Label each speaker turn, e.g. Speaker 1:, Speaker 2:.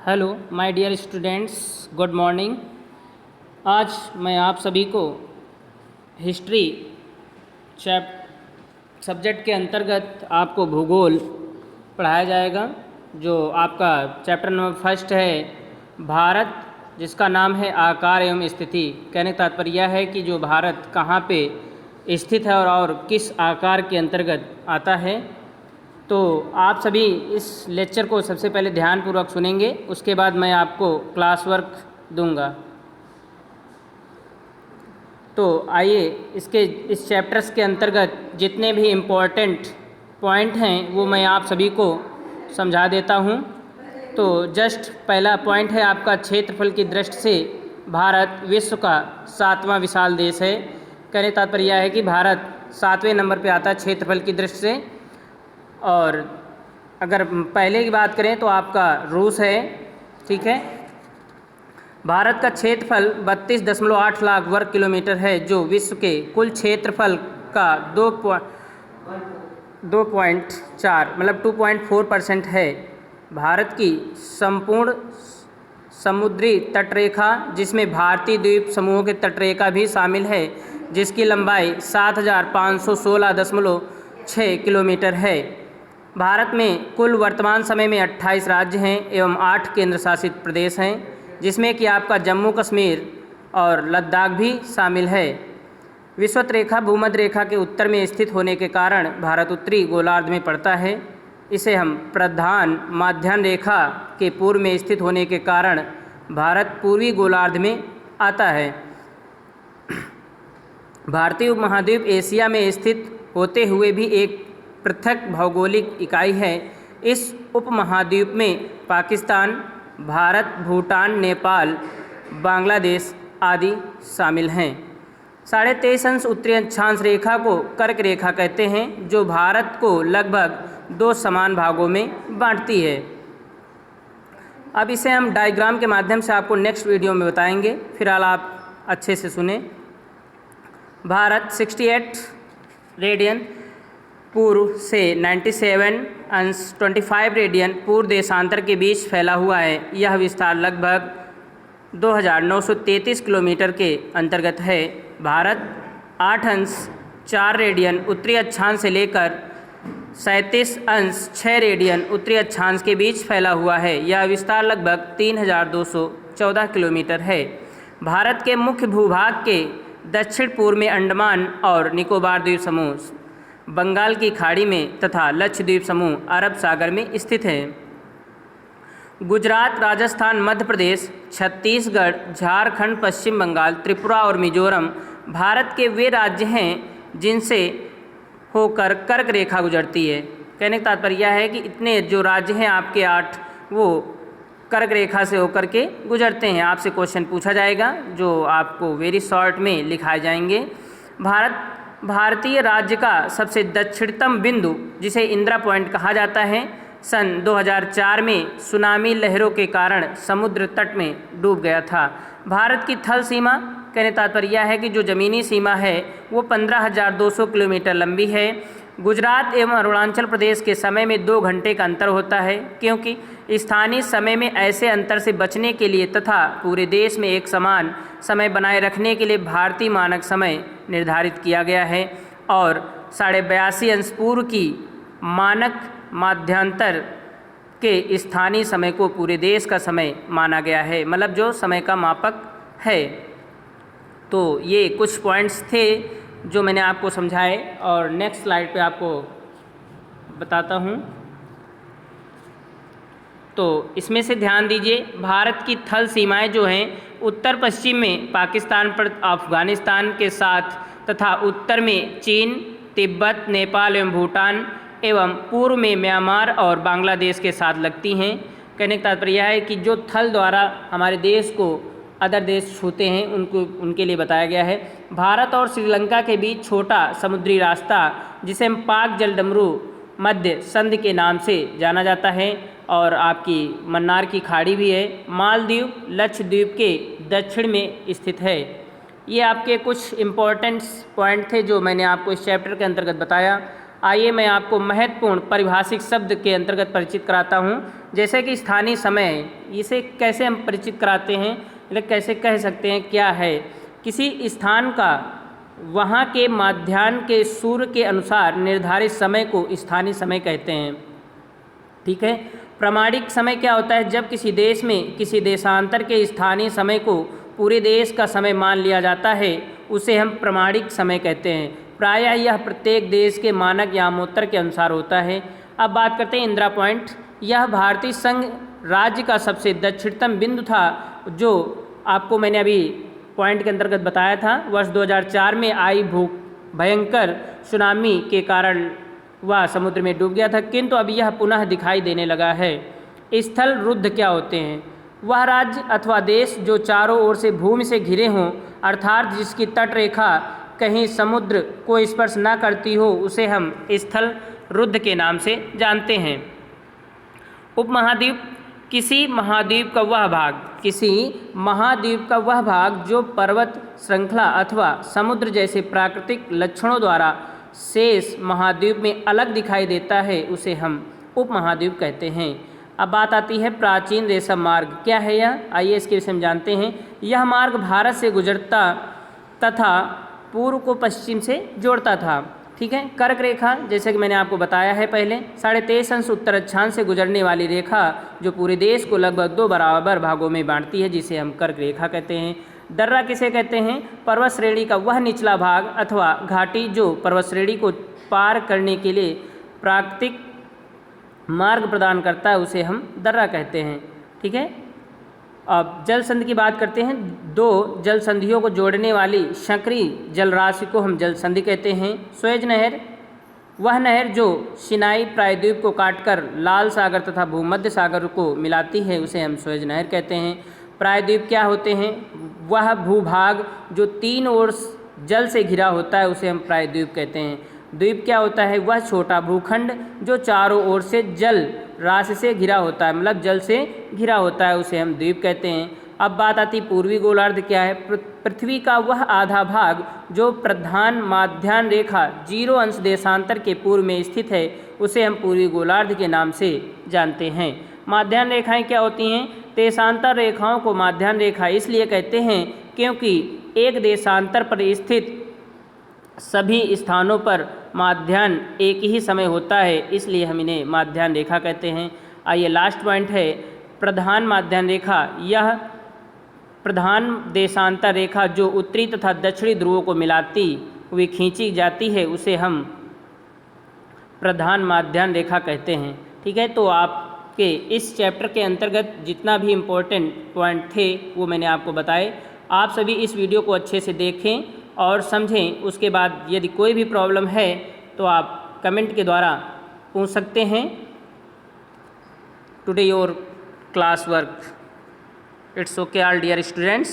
Speaker 1: Hello my dear students, good morning. आज मैं आप सभी को हिस्ट्री सब्जेक्ट के अंतर्गत आपको भूगोल पढ़ाया जाएगा। जो आपका चैप्टर नंबर फर्स्ट है भारत, जिसका नाम है आकार एवं स्थिति। कहने का तात्पर्य यह है कि जो भारत कहाँ पे स्थित है और किस आकार के अंतर्गत आता है। तो आप सभी इस लेक्चर को सबसे पहले ध्यानपूर्वक सुनेंगे, उसके बाद मैं आपको क्लास वर्क दूंगा। तो आइए इस चैप्टर्स के अंतर्गत जितने भी इम्पोर्टेंट पॉइंट हैं वो मैं आप सभी को समझा देता हूं। तो जस्ट पहला पॉइंट है आपका क्षेत्रफल की दृष्टि से भारत विश्व का 7वां विशाल देश है। कहने का तात्पर्य यह है कि भारत 7वें नंबर पे आता है क्षेत्रफल की दृष्टि से। और अगर पहले की बात करें तो आपका रूस है, ठीक है। भारत का क्षेत्रफल 32.8 लाख वर्ग किलोमीटर है, जो विश्व के कुल क्षेत्रफल का 2.4 मतलब 2.4% है। भारत की संपूर्ण समुद्री तटरेखा, जिसमें भारतीय द्वीप समूहों की तटरेखा भी शामिल है, जिसकी लंबाई 7,516.6 किलोमीटर है। भारत में कुल वर्तमान समय में 28 राज्य हैं एवं 8 केंद्र शासित प्रदेश हैं, जिसमें कि आपका जम्मू कश्मीर और लद्दाख भी शामिल है। विषुवत रेखा भूमध्य रेखा के उत्तर में स्थित होने के कारण भारत उत्तरी गोलार्ध में पड़ता है। इसे हम प्रधान माध्यान्ह रेखा के पूर्व में स्थित होने के कारण भारत पूर्वी गोलार्ध में आता है। भारतीय उपमहाद्वीप एशिया में स्थित होते हुए भी एक पृथक भौगोलिक इकाई है। इस उपमहाद्वीप में पाकिस्तान, भारत, भूटान, नेपाल, बांग्लादेश आदि शामिल हैं। 23.5 उत्तरी अक्षांश रेखा को कर्क रेखा कहते हैं, जो भारत को लगभग 2 समान भागों में बांटती है। अब इसे हम डायग्राम के माध्यम से आपको नेक्स्ट वीडियो में बताएंगे, फिलहाल आप अच्छे से सुने। भारत 68 रेडियन पूर्व से 97.25 रेडियन पूर्व देशांतर के बीच फैला हुआ है। यह विस्तार लगभग 2,933 किलोमीटर के अंतर्गत है। भारत 8.4 रेडियन उत्तरी अक्षांश से लेकर 37.6 रेडियन उत्तरी अक्षांश के बीच फैला हुआ है। यह विस्तार लगभग 3,214 किलोमीटर है। भारत के मुख्य भूभाग के दक्षिण पूर्व में अंडमान और निकोबार द्वीप समूह बंगाल की खाड़ी में तथा लक्षद्वीप समूह अरब सागर में स्थित है। गुजरात, राजस्थान, मध्य प्रदेश, छत्तीसगढ़, झारखंड, पश्चिम बंगाल, त्रिपुरा और मिजोरम भारत के वे राज्य हैं जिनसे होकर कर्क रेखा गुजरती है। कहने का तात्पर्य यह है कि इतने जो राज्य हैं आपके 8, वो कर्क रेखा से होकर के गुजरते हैं। आपसे क्वेश्चन पूछा जाएगा जो आपको वेरी शॉर्ट में लिखाए जाएंगे। भारतीय राज्य का सबसे दक्षिणतम बिंदु, जिसे इंदिरा पॉइंट कहा जाता है, सन 2004 में सुनामी लहरों के कारण समुद्र तट में डूब गया था। भारत की थल सीमा, कहने तात्पर्य यह है कि जो ज़मीनी सीमा है वो 15,200 किलोमीटर लंबी है। गुजरात एवं अरुणाचल प्रदेश के समय में 2 घंटे का अंतर होता है, क्योंकि स्थानीय समय में ऐसे अंतर से बचने के लिए तथा पूरे देश में एक समान समय बनाए रखने के लिए भारतीय मानक समय निर्धारित किया गया है और 82.5 अंश पूर्व की मानक माध्यांतर के स्थानीय समय को पूरे देश का समय माना गया है, मतलब जो समय का मापक है। तो ये कुछ पॉइंट्स थे जो मैंने आपको समझाए और नेक्स्ट स्लाइड पे आपको बताता हूँ। तो इसमें से ध्यान दीजिए, भारत की थल सीमाएं जो हैं उत्तर पश्चिम में पाकिस्तान पर अफ़गानिस्तान के साथ तथा उत्तर में चीन, तिब्बत, नेपाल एवं भूटान एवं पूर्व में म्यांमार और बांग्लादेश के साथ लगती हैं। कहने का तात्पर्य यह है कि जो थल द्वारा हमारे देश को अदर देश छूते हैं उनके लिए बताया गया है। भारत और श्रीलंका के बीच छोटा समुद्री रास्ता, जिसे हम पाक जलडमरू मध्य संधि के नाम से जाना जाता है, और आपकी मन्नार की खाड़ी भी है। मालदीव लक्षद्वीप के दक्षिण में स्थित है। ये आपके कुछ इम्पोर्टेंट पॉइंट थे जो मैंने आपको इस चैप्टर के अंतर्गत बताया। आइए मैं आपको महत्वपूर्ण पारिभाषिक शब्द के अंतर्गत परिचित कराता हूँ। जैसे कि स्थानीय समय, इसे कैसे हम परिचित कराते हैं, मतलब कैसे कह सकते हैं क्या है। किसी स्थान का वहाँ के मध्याह्न के सूर्य के अनुसार निर्धारित समय को स्थानीय समय कहते हैं। ठीक है। प्रामाणिक समय क्या होता है, जब किसी देश में किसी देशांतर के स्थानीय समय को पूरे देश का समय मान लिया जाता है, उसे हम प्रामाणिक समय कहते हैं। प्रायः यह प्रत्येक देश के मानक यामोत्तर के अनुसार होता है। अब बात करते हैं इंदिरा पॉइंट। यह भारतीय संघ राज्य का सबसे दक्षिणतम बिंदु था, जो आपको मैंने अभी पॉइंट के अंतर्गत बताया था। वर्ष 2004 में आई भयंकर सुनामी के कारण वह समुद्र में डूब गया था, किंतु अब यह पुनः दिखाई देने लगा है। स्थल रुद्ध क्या होते हैं, वह राज्य अथवा देश जो चारों ओर से भूमि से घिरे हों, अर्थात जिसकी तट रेखा कहीं समुद्र को स्पर्श न करती हो, उसे हम स्थल रुद्ध के नाम से जानते हैं। उपमहाद्वीप, किसी महाद्वीप का वह भाग जो पर्वत श्रृंखला अथवा समुद्र जैसे प्राकृतिक लक्षणों द्वारा शेष महाद्वीप में अलग दिखाई देता है, उसे हम उपमहाद्वीप कहते हैं। अब बात आती है प्राचीन रेशम मार्ग, क्या है यह, आइए इसके विषय में जानते हैं। यह मार्ग भारत से गुजरता तथा पूर्व को पश्चिम से जोड़ता था। ठीक है। कर्क रेखा, जैसे कि मैंने आपको बताया है पहले, 23.5 अंश उत्तर अक्षांश से गुजरने वाली रेखा जो पूरे देश को लगभग 2 बराबर भागों में बांटती है, जिसे हम कर्क रेखा कहते हैं। दर्रा किसे कहते हैं, पर्वत श्रेणी का वह निचला भाग अथवा घाटी जो पर्वत श्रेणी को पार करने के लिए प्राकृतिक मार्ग प्रदान करता है, उसे हम दर्रा कहते हैं। ठीक है। अब जल संधि की बात करते हैं। 2 जल संधियों को जोड़ने वाली संकरी जल राशि को हम जल संधि कहते हैं। सुएज नहर, वह नहर जो सिनाई प्रायद्वीप को काटकर लाल सागर तथा भूमध्य सागर को मिलाती है, उसे हम सुएज नहर कहते हैं। प्रायद्वीप क्या होते हैं, वह भूभाग जो 3 ओर जल से घिरा होता है, उसे हम प्रायद्वीप कहते हैं। द्वीप क्या होता है, वह छोटा भूखंड जो चारों ओर से जल राशि से घिरा होता है, मतलब जल से घिरा होता है, उसे हम द्वीप कहते हैं। अब बात आती पूर्वी गोलार्ध क्या है। पृथ्वी का वह आधा भाग जो प्रधान माध्याह्न रेखा 0 अंश देशांतर के पूर्व में स्थित है, उसे हम पूर्वी गोलार्ध के नाम से जानते हैं। माध्याह्न रेखाएं क्या होती हैं, देशांतर रेखाओं को माध्याह्न रेखा इसलिए कहते हैं क्योंकि एक देशांतर पर स्थित सभी स्थानों पर माध्याह्न एक ही समय होता है, इसलिए हम इन्हें माध्याह्न रेखा कहते हैं। आइए लास्ट पॉइंट है प्रधान माध्याह्न रेखा। यह प्रधान देशांतर रेखा जो उत्तरी तथा दक्षिणी ध्रुवों को मिलाती हुई खींची जाती है, उसे हम प्रधान माध्याह्न रेखा कहते हैं। ठीक है। तो आपके इस चैप्टर के अंतर्गत जितना भी इम्पोर्टेंट पॉइंट थे वो मैंने आपको बताए। आप सभी इस वीडियो को अच्छे से देखें और समझें। उसके बाद यदि कोई भी प्रॉब्लम है तो आप कमेंट के द्वारा पूछ सकते हैं। Today your class work, it's okay all dear students.